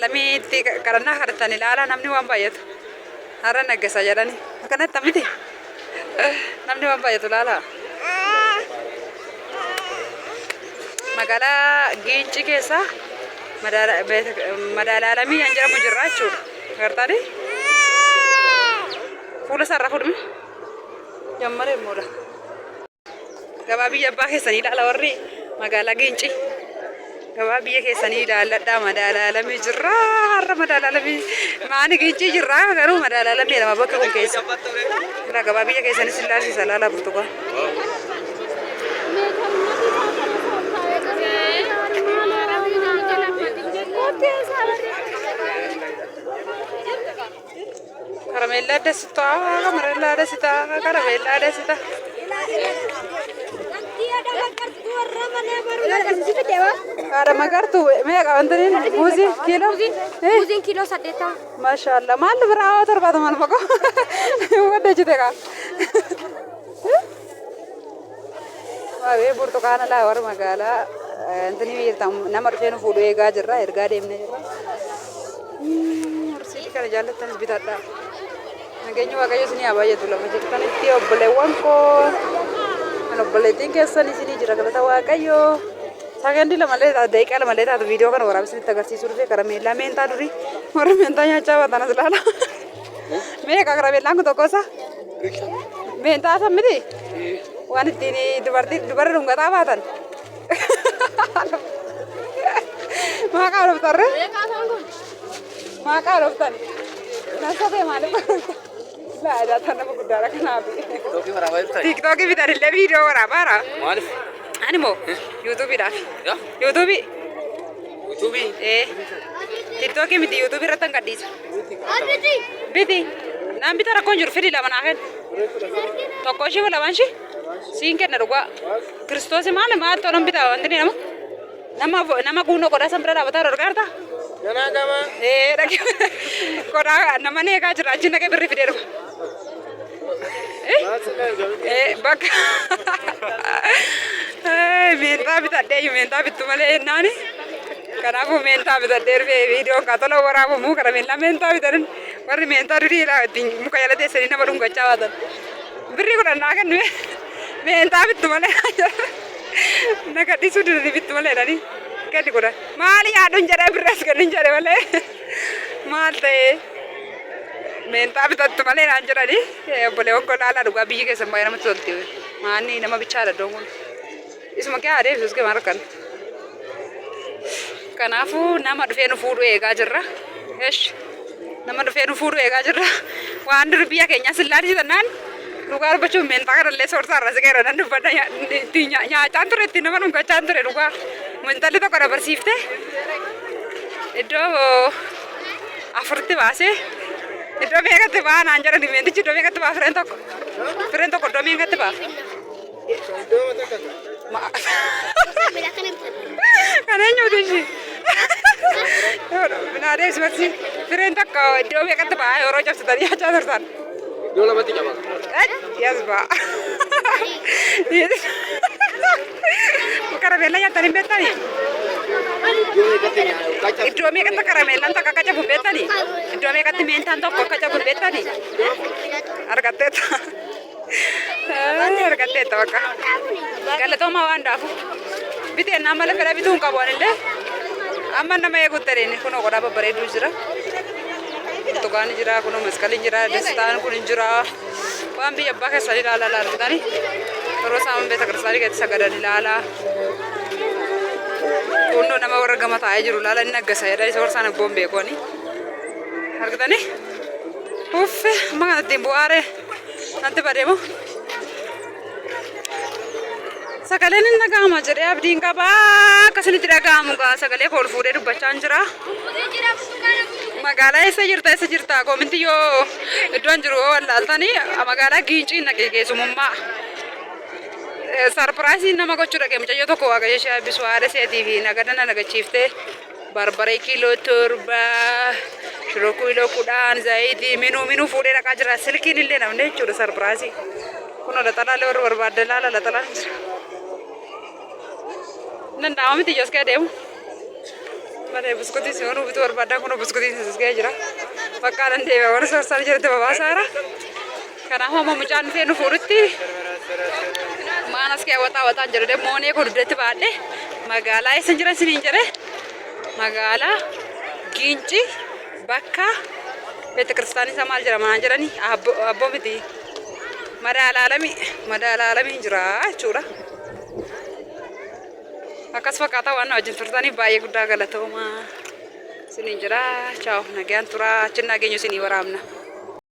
Lami itti karannaa kadhatanii ilaalaa namni waan baay'atu. Har'a naggeessa jedhani. Akkanatti miti. Namni waan baay'atu ilaalaa. Magaalaa Gincii keessa madaalaa lamii kan jedhamu jirra jechuudha. Agartanii? Fuula isaarraa fudhame. Jammaree immoodha. Gabaa biyya abbaa keessanii ilaala warri magaalaa Gincii. Gabaa biyya keessanii ilaalladhaa madaalaa lamii jirra. Har'a madaalaa lamii maani Gincii jirra garuu madaalaa lamii lama bakka kun keessa. Gabaa biyya keessanis ilaalchisa ilaalaa burtukaan. Karamella ada sita, karamella ada sita, karamella ada sita. Ada magar tu, mereka kawan muzi kilo, muzi kilo sadeta. Masya Allah, malu berapa terbatas mana pokok? Wadah cute kah? Wah, ini burtukan lah orang magala. Antoni wirtam, nama rufenu fudu ega jerra, erga demne jerra. Sini kan jalan tanah bitata. Nagenya wakayo sini apa ya tulah macam kan itu obboleewwan koo kan obboleettiin keessan sini jira galata wakayo. Sagandi lama malee daqiiqaa lama malee taatu viidiyoo kana waraabsanii agarsiisuu dhufe karameellaa meentaa durii warra meentaa nyaachaa baatan as ilaala. Meeqa karameellaan kun tokko isaa? Meentaa san miti? Waan ittiin dubarri dhungataa baatan. Maqaa dhuftarre? Maqaa dhuftan? Nasabee maaliif? Laadaa tanna guddaadha kanaaf. Tiktokii bitanillee viidiyoo waraabaara. Maaliif? Ani moo yuutuubiidhaaf. Yuutuubii? Yuutuubii? Tiktokii miti yuutuubii irratti kan gadhiisa. Biti? Naan bita rakkoon jiru fidii lama naa kenna. Tokko ishii lamaan ishii? Siin kenna dhugaa. Kiristoosii maali maal tolan bitaa wanti ni nama kuunoo qodaa san bira dhaabataa dorgaartaa? Jangan agama. Lagi kodaa nama ni egaa jira achi naqee birrii fidee dhufa. Bakka meentaa bitadhee meentaa bittu malee naani. Kanaafuu meentaa bitadhee dhufee viidiyoon kaatola waraabamu kana meentaa bitadhan warri meentaa durii muka jala teessanii nama dhungachaa baatan. Birrii kudhan naa kennu meentaa bittu malee naga dhiisuu didanii bittu malee dhanii. Kadi kuda, maali yaadun jara beras kan jara malee, maal ta'e, meentaa bitatu malee naan jirani, boleh onko laala dhugaa biyyi keessa baay'ee namatti tolti, maani nama bichaadha doongun, isuma kee adeemsi suus kee maal kan, kanaafuu nama dhufee nu fuudhu eegaa jirra, nama dhufee nu fuudhu eegaa jirra, waan dur biyya keenya sillaati jennaan. Dhugaa dubbachuun meentaa kanallee soortaa irraa siqeera nan dubbadha nyaachaan ture itti nama dhungachaan ture dhugaa meentalli tokko dabarsiifte iddoo afurti baasee iddoo meeqatti baa naan jedhani meentichi iddoo meeqatti baa fireen tokko iddoo meeqatti baa kan eenyuuti ishii binaadee ismarsi fireen tokko iddoo meeqatti baa yeroo cabsitanii nyaachaa turtan. Dua mati jawab. Yes, Pak. Karamella nyata ni betani. Iddoo meeqatti karamellaan takka kaca bun beektani? Iddoo meeqatti meentaan tokko kaca bun beektani? Argatteetta. Argatteetta bakka. Galatooma waan daafu. Biteen nama lafa dha bituun qabu anillee. Amma nama eeguttanii kunoo qodaa babbareeduu jira. Tukaan jira, kuno maskaliin jira, dastaan kun jira. Waan biyya abbaa keessaa ilaalaa argitani. Yeroo isaan beeta kiristaanii keessatti sagadan ilaalaa. Kunnoo nama warra gama taa'ee jiru ilaala inni aggasa jedha isa warra isaan abboon beekoni. Argitani? Uffe amma kanatti hin bu'aare nanti badeemu. Sagaleen inni dhaga'ama jedhee abdiin qabaa akkasinitti dhaga'amu gaa sagalee kool fuudhee dubbachaa hin jira. Magaalaa eessa jirta kominti yoo iddoon jiru wallaaltanii magaalaa Gincii naqee keessumummaa sarpiraayisii nama gochuu dhaqee mucayyoo tokko waaqayyo ishee eebbisu haadha seetii fi nagadana nagachiiftee barbaree kiiloo 7 shiroo kiiloo 10 zayitii minuu fuudhee dhaqaa jira silkiin illee namni jechuudha sarpiraayisii kunoo laxalaalee warra barbaadde laala laxalaan jira. Danda'ama miti jos kee deemu. Malee buskutii si warri bituu barbaadaa kun buskutii si ga'ee jira. Baqqaalaan deebi'a warri sarsaan jirti babaasaara. Kanaafuu amma mucaan dhufee nu fuudhutti maanas keewwataa jiru deemoo nee kun duddeetti baadhee magaalaa eessa jiran siniin jedhee magaalaa Gincii bakka beekta kiristaanii isaa maal jedhama jedhanii abboo miti madaalaalamii jira jechuudha. Akkas fakkaata waan wajjin turtanii baay'ee guddaa galatooma siniin jira. Ciao nagaan turaa achi nageenyu sinii waraabna.